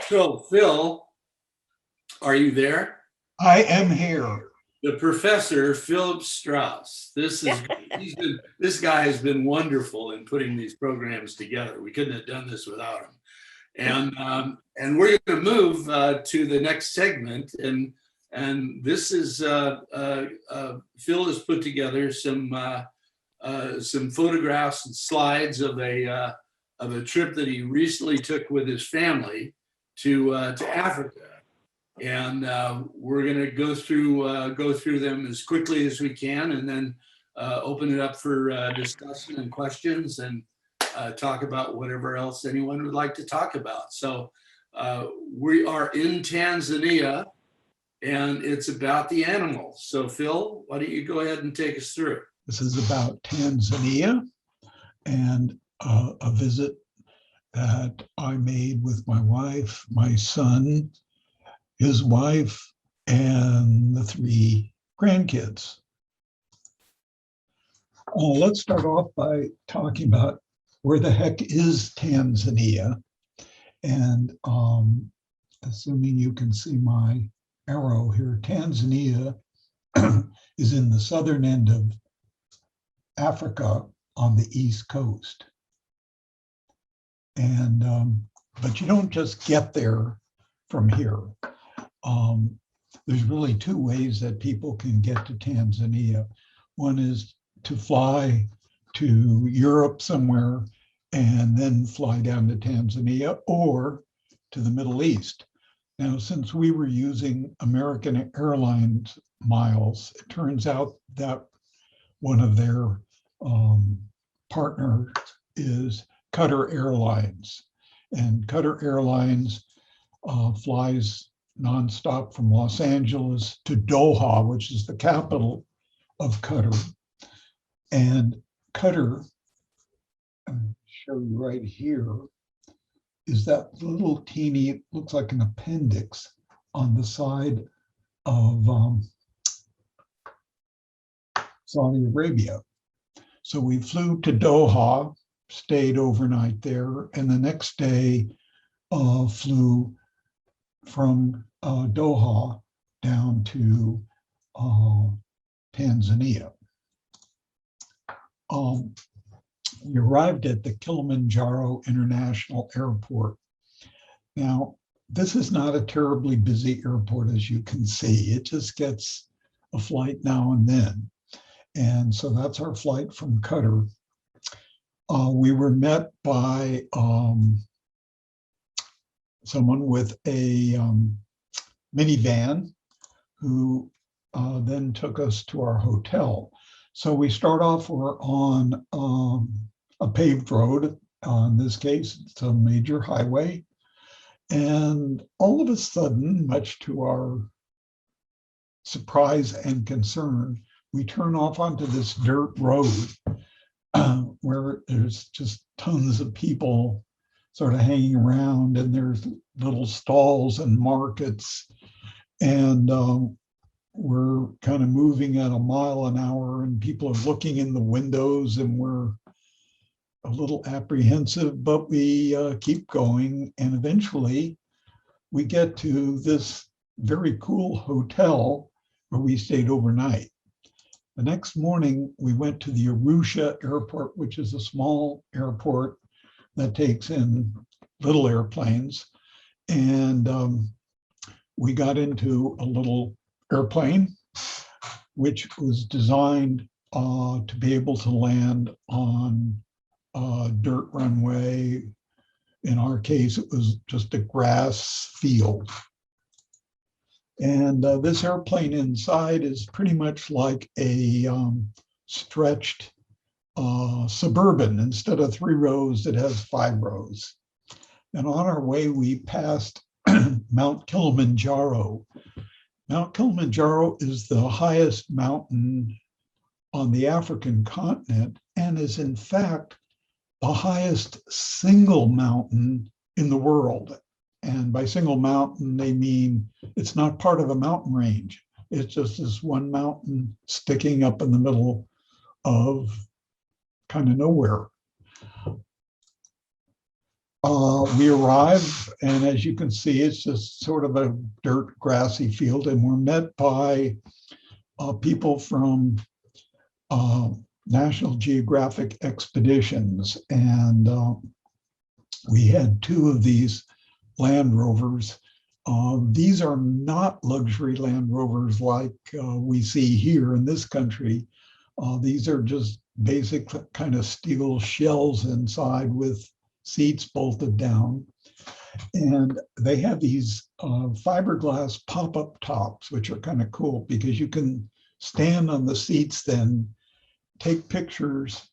So, Phil, are you there? I am here. The professor, Philip Strauss. This guy has been wonderful in putting these programs together. We couldn't have done this without him. And we're going to move to the next segment, and this is Phil has put together some photographs and slides of a trip that he recently took with his family to Africa. And we're going to go through them as quickly as we can, and then open it up for discussion and questions, and talk about whatever else anyone would like to talk about. So we are in Tanzania, and it's about the animals. So Phil, why don't you go ahead and take us through? This is about Tanzania and a visit that I made with my wife, my son, his wife, and the 3 grandkids. Let's start off by talking about where the heck is Tanzania. And assuming you can see my arrow here, Tanzania is in the southern end of Africa on the East Coast. And but you don't just get there from here. There's really 2 ways that people can get to Tanzania. One is to fly to Europe somewhere and then fly down to Tanzania, or to the Middle East. Now, since we were using American Airlines miles, it turns out that one of their partners is Qatar Airlines. And Qatar Airlines flies nonstop from Los Angeles to Doha, which is the capital of Qatar. And Qatar, I'll show you right here, is that little teeny, looks like an appendix on the side of Saudi Arabia. So we flew to Doha, stayed overnight there, and the next day flew from Doha down to Tanzania. We arrived at the Kilimanjaro International Airport. Now, this is not a terribly busy airport, as you can see. It just gets a flight now and then. And so that's our flight from Qatar. We were met by someone with a minivan who then took us to our hotel. So we start off, we're on a paved road. In this case, it's a major highway. And all of a sudden, much to our surprise and concern, we turn off onto this dirt road where there's just tons of people sort of hanging around, and there's little stalls and markets. And we're kind of moving at a mile an hour, and people are looking in the windows, and we're a little apprehensive, but we keep going. And eventually we get to this very cool hotel where we stayed overnight. The next morning, we went to the Arusha airport, which is a small airport that takes in little airplanes. And we got into a little airplane, which was designed to be able to land on a dirt runway. In our case, it was just a grass field. And this airplane inside is pretty much like a stretched Suburban. Instead of 3 rows, it has 5 rows. And on our way, we passed Mount Kilimanjaro. Mount Kilimanjaro is the highest mountain on the African continent, and is in fact the highest single mountain in the world. And by single mountain, they mean it's not part of a mountain range. It's just this one mountain sticking up in the middle of kind of nowhere. We arrive, and as you can see, it's just sort of a dirt, grassy field, and we're met by people from National Geographic expeditions, and we had two of these Land Rovers. These are not luxury Land Rovers like we see here in this country. These are just basic kind of steel shells inside with seats bolted down. And they have these fiberglass pop-up tops, which are kind of cool because you can stand on the seats, then take pictures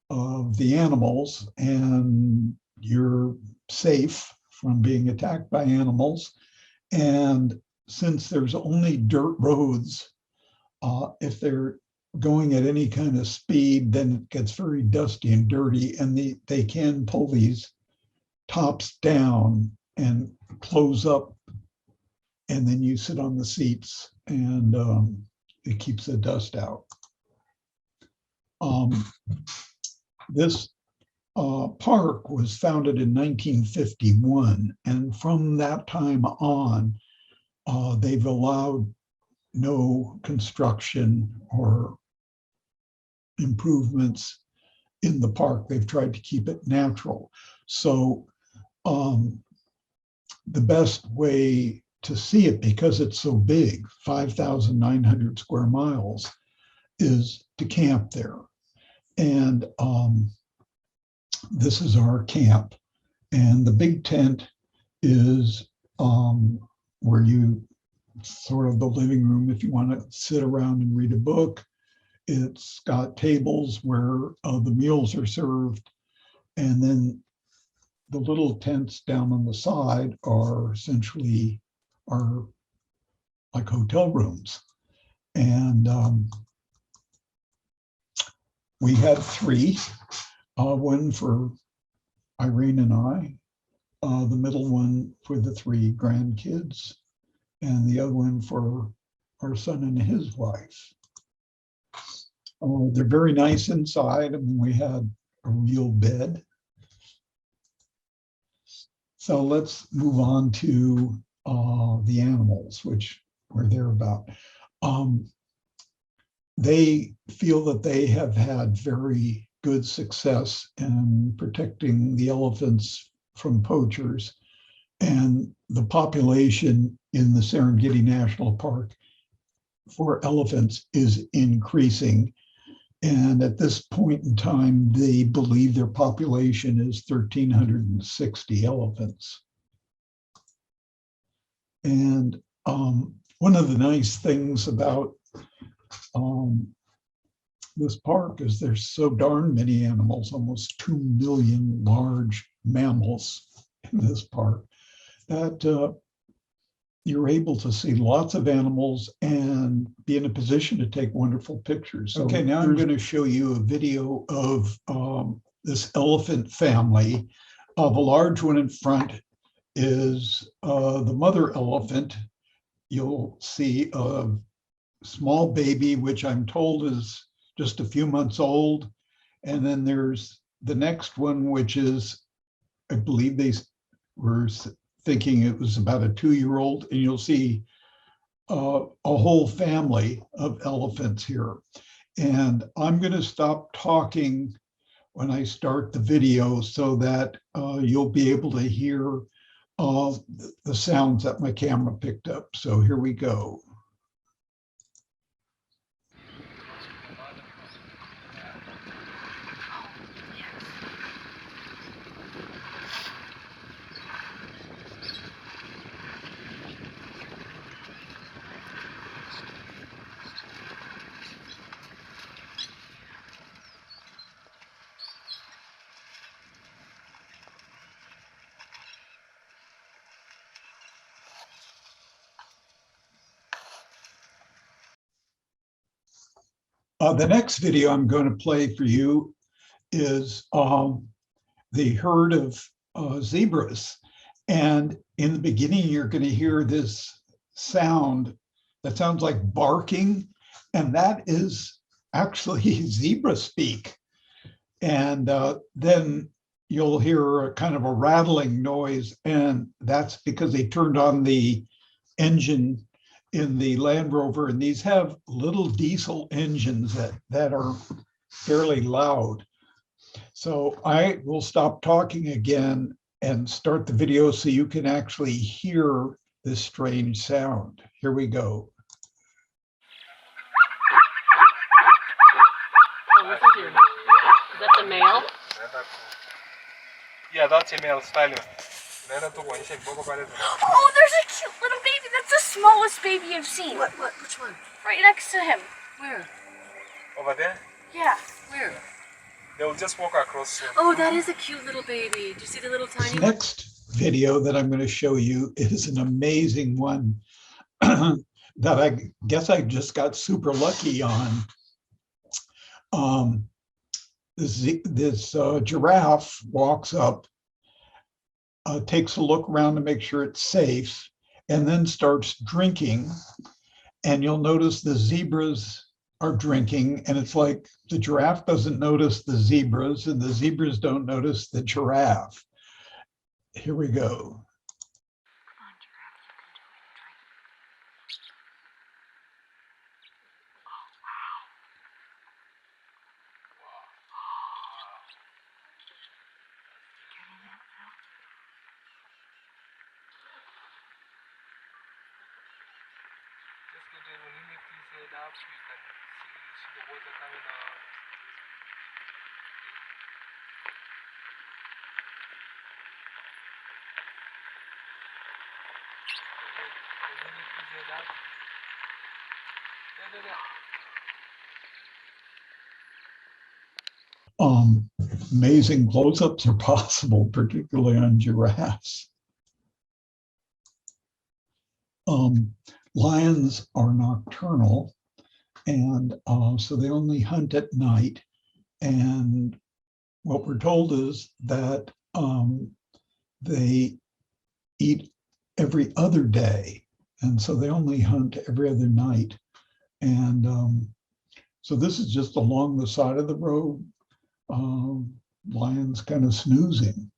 of the animals, and you're safe from being attacked by animals. And since there's only dirt roads, if they're going at any kind of speed, then it gets very dusty and dirty, and they can pull these tops down and close up, and then you sit on the seats, and it keeps the dust out. This park was founded in 1951, and from that time on, they've allowed no construction or improvements in the park. They've tried to keep it natural. So the best way to see it, because it's so big, 5,900 square miles, is to camp there. And this is our camp. And the big tent is where you sort of the living room if you want to sit around and read a book. It's got tables where the meals are served. And then the little tents down on the side are essentially like hotel rooms. And we had three, one for Irene and I, the middle one for the three grandkids, and the other one for our son and his wife. They're very nice inside. I mean, we had a real bed. So let's move on to the animals, which we're there about. They feel that they have had very good success in protecting the elephants from poachers, and the population in the Serengeti National Park for elephants is increasing. And at this point in time, they believe their population is 1,360 elephants. And one of the nice things about this park is there's so darn many animals, almost 2 million large mammals in this park, that you're able to see lots of animals and be in a position to take wonderful pictures. So okay, now I'm going to show you a video of this elephant family. The large one in front is the mother elephant. You'll see a small baby, which I'm told is just a few months old. And then there's the next one, which is, I believe they were thinking it was about a 2-year-old, and you'll see a whole family of elephants here. And I'm going to stop talking when I start the video so that you'll be able to hear the sounds that my camera picked up. So here we go. The next video I'm going to play for you is the herd of zebras. And in the beginning, you're going to hear this sound that sounds like barking, and that is actually zebra speak. And then you'll hear a kind of a rattling noise, and that's because they turned on the engine in the Land Rover, and these have little diesel engines that are fairly loud. So I will stop talking again and start the video so you can actually hear this strange sound. Here we go. Oh, listen to your... Is that the male? Yeah, that's a male stallion. Oh, there's a cute little baby. That's the smallest baby I've seen. What? Which one? Right next to him. Where? Over there, Yeah. Where? they'll just walk across soon. Oh, that is a cute little baby. Do you see the little This tiny... next video that I'm going to show you is an amazing one that I guess I just got super lucky on. This giraffe walks up, takes a look around to make sure it's safe, and then starts drinking. And you'll notice the zebras are drinking, and it's like the giraffe doesn't notice the zebras, and the zebras don't notice the giraffe. Here we go. When he lifts his head up, you can see the water coming out. When he lifts his head up, Amazing close-ups are possible, particularly on giraffes. Lions are nocturnal, and so they only hunt at night. And what we're told is that they eat every other day, and so they only hunt every other night. And so this is just along the side of the road, lions kind of snoozing.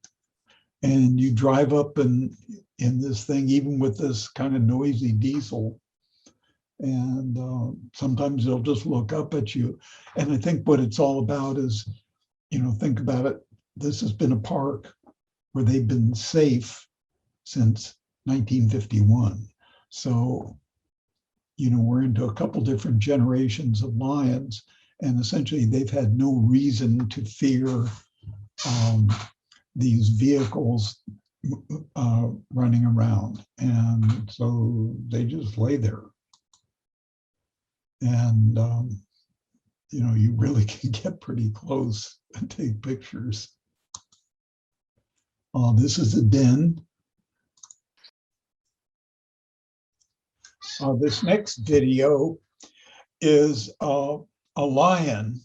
And you drive up in this thing, even with this kind of noisy diesel, and sometimes they'll just look up at you. And I think what it's all about is, think about it. This has been a park where they've been safe since 1951. So, we're into a couple different generations of lions, and essentially they've had no reason to fear these vehicles running around. And so they just lay there. And, you really can get pretty close and take pictures. This is a den. This next video is a lion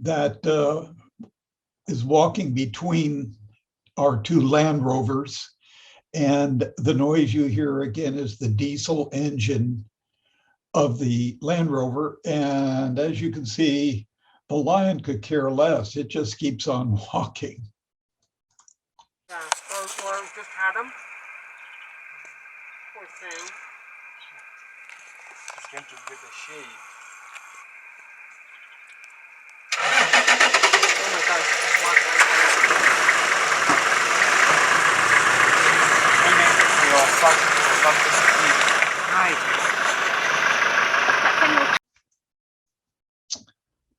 that is walking between our two Land Rovers. And the noise you hear again is the diesel engine of the Land Rover. And as you can see, the lion could care less. It just keeps on walking. Yeah, those ones just had them. Poor thing. It's going to get a shade. Oh my gosh, just walked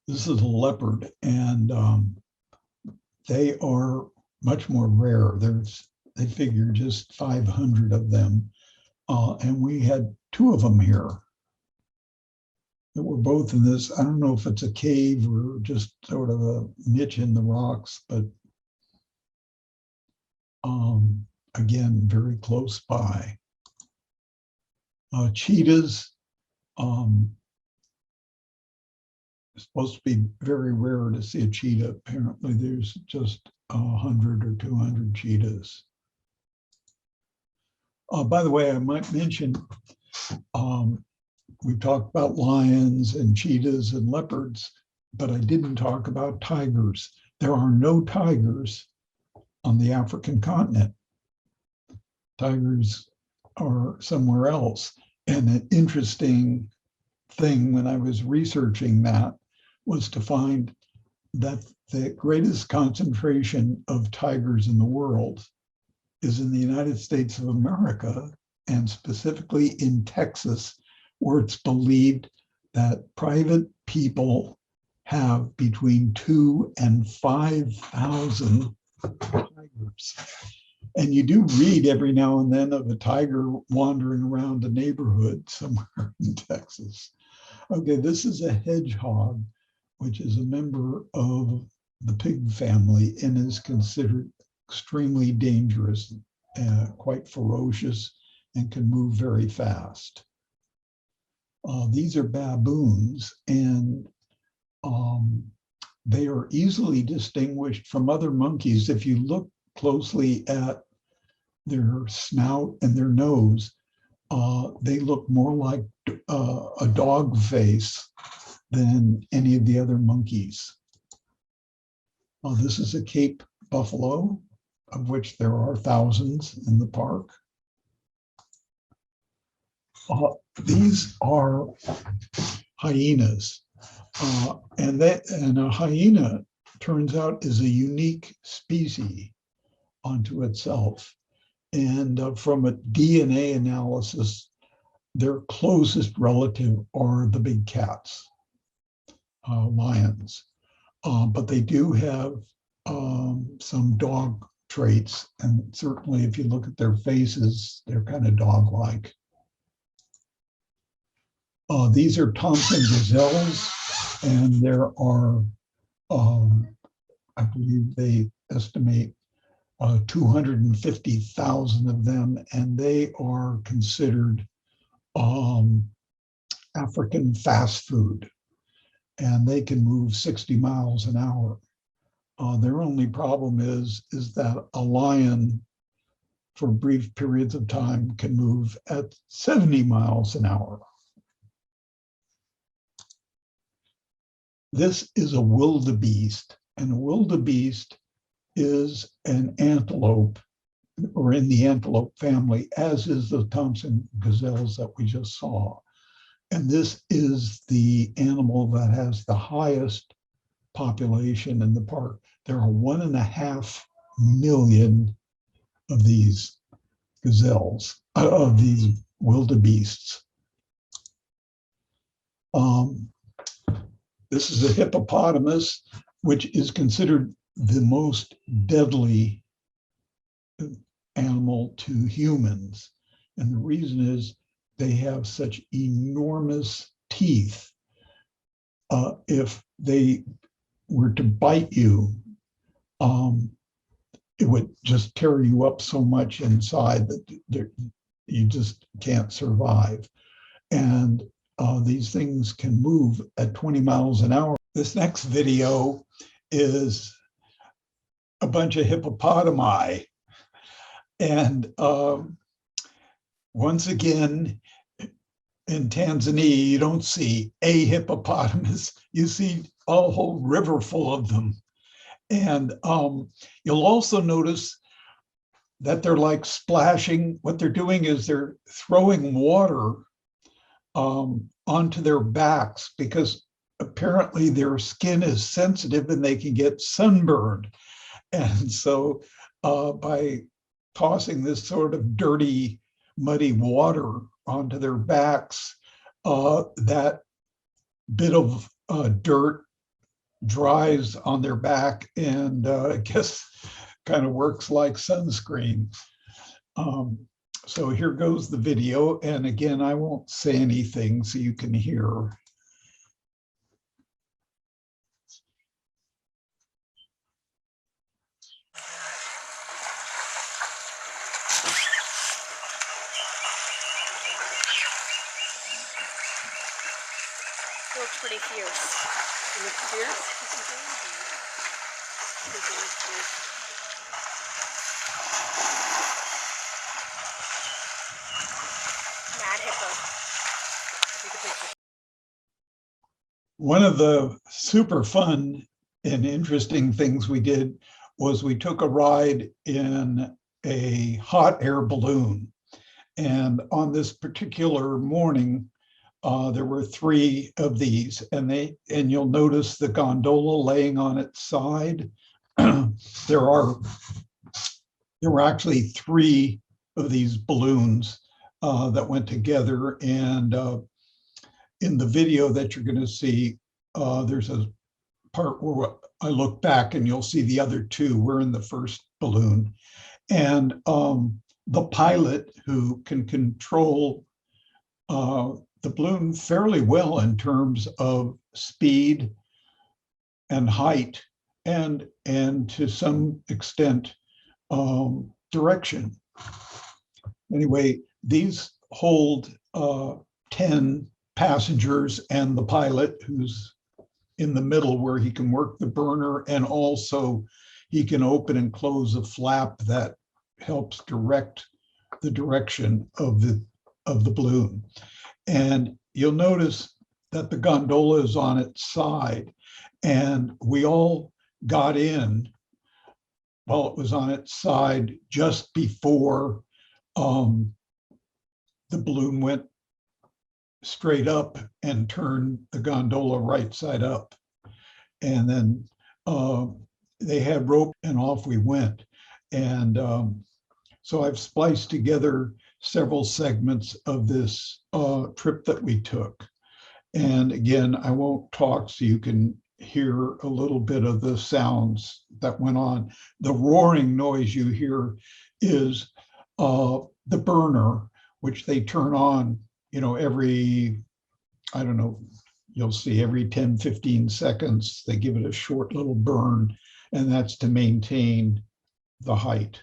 This is a leopard, and they are much more rare. They figure just 500 of them, and we had 2 of them here that were both in this. I don't know if it's a cave or just sort of a niche in the rocks, but again, very close by. Cheetahs. It's supposed to be very rare to see a cheetah. Apparently there's just 100 or 200 cheetahs. By the way, I might mention, we talked about lions and cheetahs and leopards, but I didn't talk about tigers. There are no tigers on the African continent. Tigers are somewhere else. And an interesting thing when I was researching that was to find that the greatest concentration of tigers in the world is in the United States of America, and specifically in Texas, where it's believed that private people have between 2,000 and 5,000 tigers. And you do read every now and then of a tiger wandering around a neighborhood somewhere in Texas. Okay, this is a hedgehog, which is a member of the pig family and is considered extremely dangerous, quite ferocious, and can move very fast. These are baboons, and they are easily distinguished from other monkeys. If you look closely at their snout and their nose, they look more like a dog face than any of the other monkeys. This is a Cape buffalo, of which there are thousands in the park. These are hyenas, and a hyena turns out is a unique species unto itself. And from a DNA analysis, their closest relative are the big cats, lions. But they do have some dog traits, and certainly if you look at their faces, they're kind of dog-like. These are Thompson gazelles, and there are, I believe they estimate 250,000 of them, and they are considered African fast food, and they can move 60 miles an hour. Their only problem is that a lion for brief periods of time can move at 70 miles an hour. This is a wildebeest, and a wildebeest is an antelope, or in the antelope family, as is the Thompson gazelles that we just saw. And this is the animal that has the highest population in the park. There are 1.5 million of these gazelles, of these wildebeests. This is a hippopotamus, which is considered the most deadly animal to humans. And the reason is they have such enormous teeth. If they were to bite you, it would just tear you up so much inside that you just can't survive. And these things can move at 20 miles an hour. This next video is a bunch of hippopotami. And once again, in Tanzania, you don't see a hippopotamus, you see a whole river full of them. And you'll also notice that they're like splashing. What they're doing is they're throwing water onto their backs, because apparently their skin is sensitive and they can get sunburned. And so by tossing this sort of dirty, muddy water onto their backs, that bit of dirt dries on their back, and I guess kind of works like sunscreen. So here goes the video. And again, I won't say anything so you can hear. Looks pretty fierce. It looks fierce? Mad hippo. Take a picture. One of the super fun and interesting things we did was we took a ride in a hot air balloon. And on this particular morning, there were 3 of these, and you'll notice the gondola laying on its side. There were actually 3 of these balloons that went together, and in the video that you're going to see, there's a part where I look back and you'll see the other 2 were in the first balloon. And the pilot, who can control the balloon fairly well in terms of speed and height, and to some extent direction. Anyway, these hold 10 passengers and the pilot, who's in the middle, where he can work the burner, and also he can open and close a flap that helps direct the direction of the balloon. And you'll notice that the gondola is on its side, and we all got in while it was on its side just before the balloon went straight up and turned the gondola right side up. And then they had rope, and off we went. And so I've spliced together several segments of this trip that we took. And again, I won't talk so you can hear a little bit of the sounds that went on. The roaring noise you hear is the burner, which they turn on, every, I don't know, you'll see every 10, 15 seconds, they give it a short little burn, and that's to maintain the height.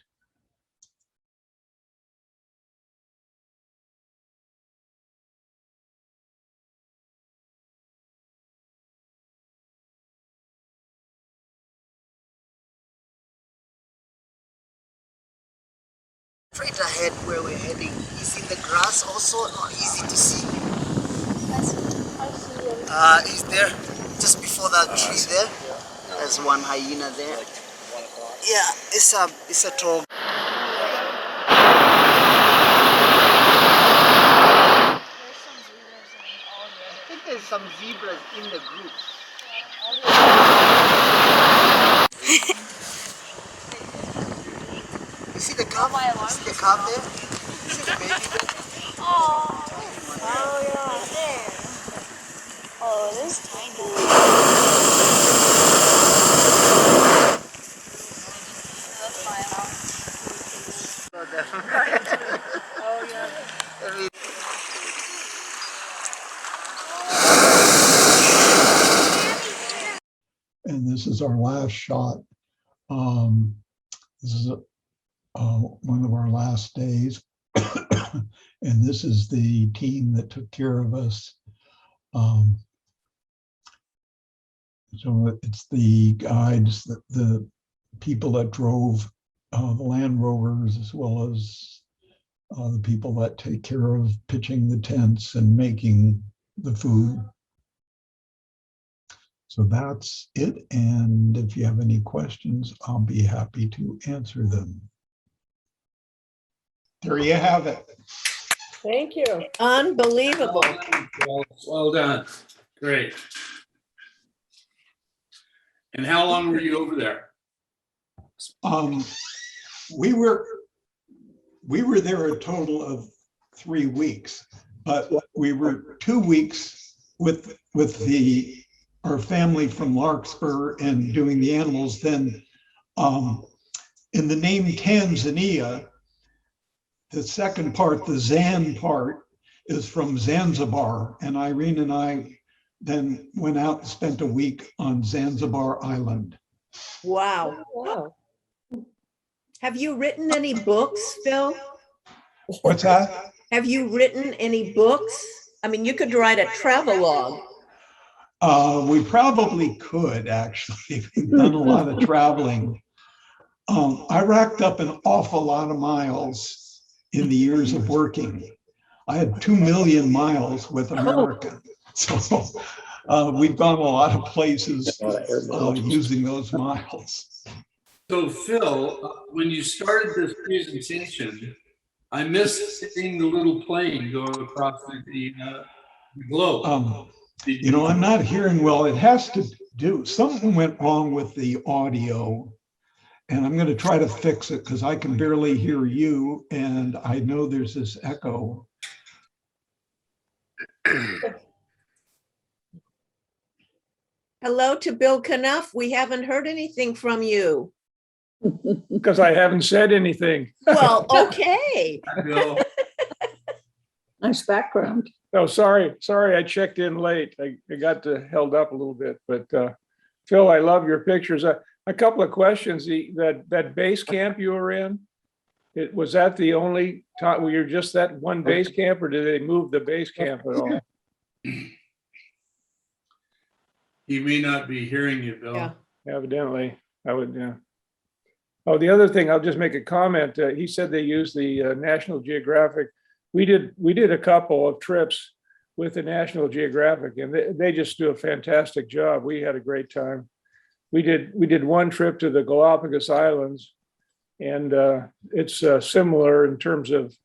Straight ahead where we're heading. Is in the grass also not easy to see. I see him. He's there just before that tree there. There's one hyena there. Yeah, it's a tall. I think there's some zebras in the group. You see the calf? You see the calf there? You see the baby there? Oh yeah, there. Oh, it is tiny. That's my house. Oh, definitely. Oh yeah. I mean, And this is our last shot. This is one of our last days. And this is the team that took care of us. So it's the guides, the people that drove the Land Rovers, as well as the people that take care of pitching the tents and making the food. So that's it. And if you have any questions, I'll be happy to answer them. There you have it. Thank you. Unbelievable. Well done. Great. And how long were you over there? We were there a total of 3 weeks, but we were 2 weeks with our family from Larkspur and doing the animals. Then in the name Tanzania, the second part, the Zan part, is from Zanzibar, and Irene and I then went out and spent a week on Zanzibar Island. Wow. Wow. Have you written any books, Phil? What's that? Have you written any books? I mean, you could write a travelogue. We probably could, actually. We've done a lot of traveling. I racked up an awful lot of miles in the years of working. I had 2 million miles with American. So we've gone a lot of places using those miles. So Phil, when you started this presentation, I missed seeing the little plane go across the globe. You know, I'm not hearing well. It has to do, something went wrong with the audio. And I'm going to try to fix it because I can barely hear you. And I know there's this echo. Hello to Bill Knuff. We haven't heard anything from you. Because I haven't said anything. Well, okay. Bill, Nice background. Oh, sorry, I checked in late. I got held up a little bit, but Phil, I love your pictures. A couple of questions. That base camp you were in, was that the only time, were you just that one base camp, or did they move the base camp at all? he may not be hearing you, Bill. Yeah. Evidently, I would, yeah. Oh, the other thing, I'll just make a comment. He said they used the National Geographic. We did a couple of trips with the National Geographic, and they just do a fantastic job. We had a great time. We did one trip to the Galapagos Islands, and it's similar in terms of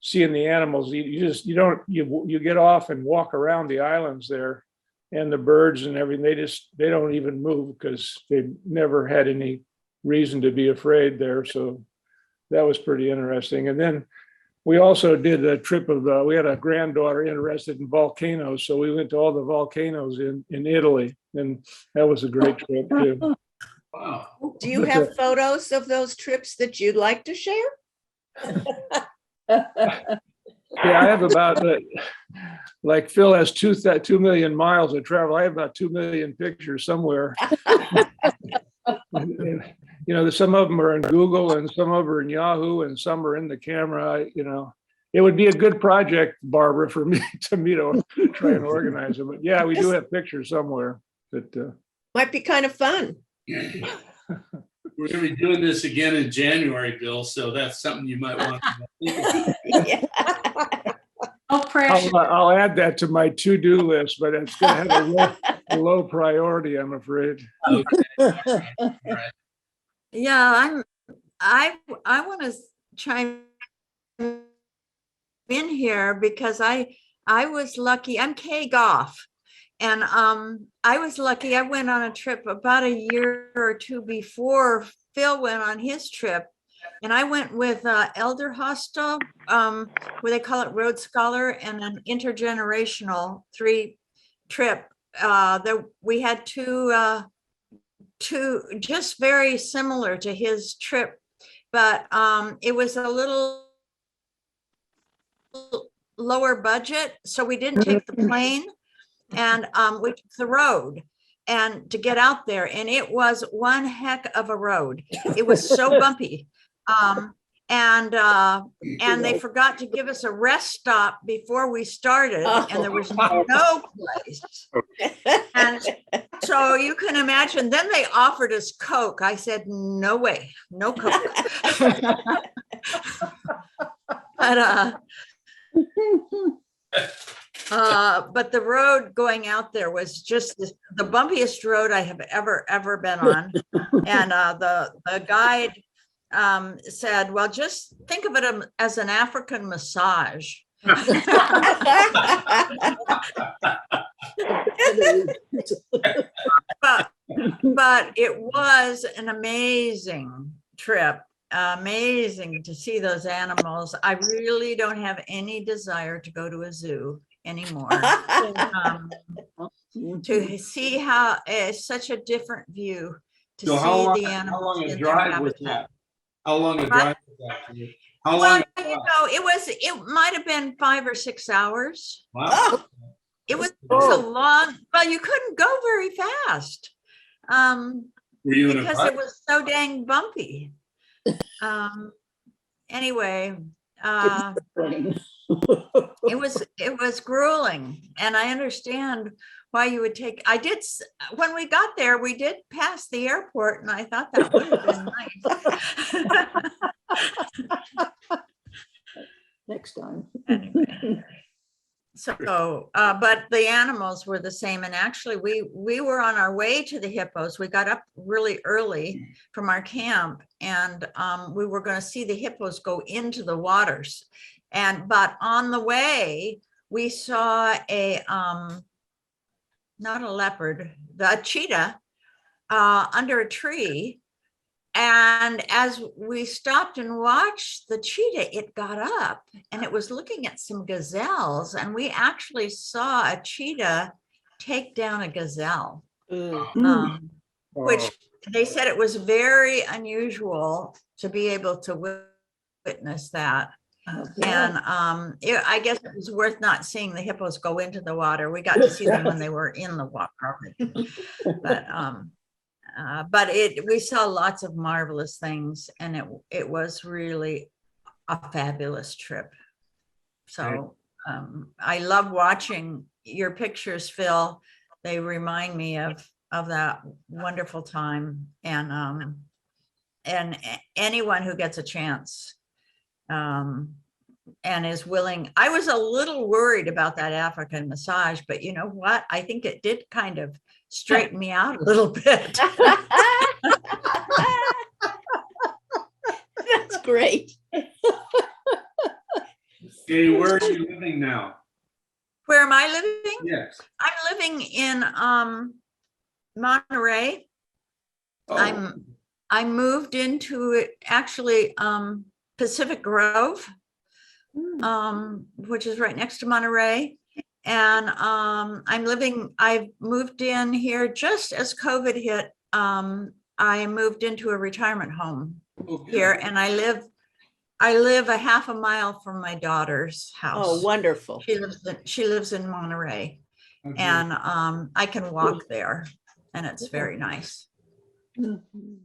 seeing the animals. You get off and walk around the islands there, and the birds and everything. They don't even move because they've never had any reason to be afraid there. So that was pretty interesting. And then we also did a trip of, we had a granddaughter interested in volcanoes. So we went to all the volcanoes in Italy, and that was a great trip too. Wow. Do you have photos of those trips that you'd like to share? Yeah, I have about, like Phil has 2 million miles of travel. I have about 2 million pictures somewhere. You know, some of them are in Google and some of them are in Yahoo and some are in the camera. You know, it would be a good project, Barbara, for me to try and organize them. But yeah, we do have pictures somewhere. That Might be kind of fun. We're going to be doing this again in January, Bill. So that's something you might want to think Yeah. Oh, precious. I'll add that to my to-do list, but it's going to have a low priority, I'm afraid. about. Okay. All right. Yeah, I want to chime in here because I was lucky. I'm Kay Goff, and I was lucky. I went on a trip about a year or two before Phil went on his trip, and I went with Elder Hostel, where they call it Road Scholar, and an intergenerational 3 trip. We had two just very similar to his trip, but it was a little lower budget, so we didn't take the plane, and we took the road and to get out there, and it was one heck of a road. It was so bumpy, and they forgot to give us a rest stop before we started, and there was no place. And so you can imagine, then they offered us Coke. I said, no way, no Coke. But the road going out there was just the bumpiest road I have ever been on. And the guide said, well, just think of it as an African massage. But it was an amazing trip. Amazing to see those animals. I really don't have any desire to go to a zoo anymore. To see how it's such a different view to So see the animals. how long a in their drive was habitat. that? How long a drive was that for you? How Well, long? you know, it might have been 5 or 6 hours. Wow. It was a long, well, you couldn't go very fast. Were you in a Because car? it was so dang bumpy. Anyway, it was grueling, and I understand why you would take. When we got there, we did pass the airport, and I thought that would have been nice. Next time. Anyway. So, but the animals were the same, and actually, we were on our way to the hippos. We got up really early from our camp, and we were going to see the hippos go into the waters. But on the way, we saw a not a leopard, the cheetah under a tree. And as we stopped and watched the cheetah, it got up and it was looking at some gazelles. And we actually saw a cheetah take down a gazelle, which they said it was very unusual to be able to witness that. And I guess it was worth not seeing the hippos go into the water. We got to see them when they were in the water. But we saw lots of marvelous things, and it was really a fabulous trip. So I love watching your pictures, Phil. They remind me of that wonderful time, and anyone who gets a chance and is willing. I was a little worried about that African massage, but you know what? I think it did kind of straighten me out a little bit. That's great. Okay, where are you living now? Where am I living? Yes. I'm living in Monterey. Oh, I moved into actually Pacific Grove, which is right next to Monterey. And I've moved in here just as COVID hit. I moved into a retirement home here, and I live a half a mile from my daughter's house. Oh, wonderful. She lives in Monterey, and I can walk there, and it's very nice. Mhm.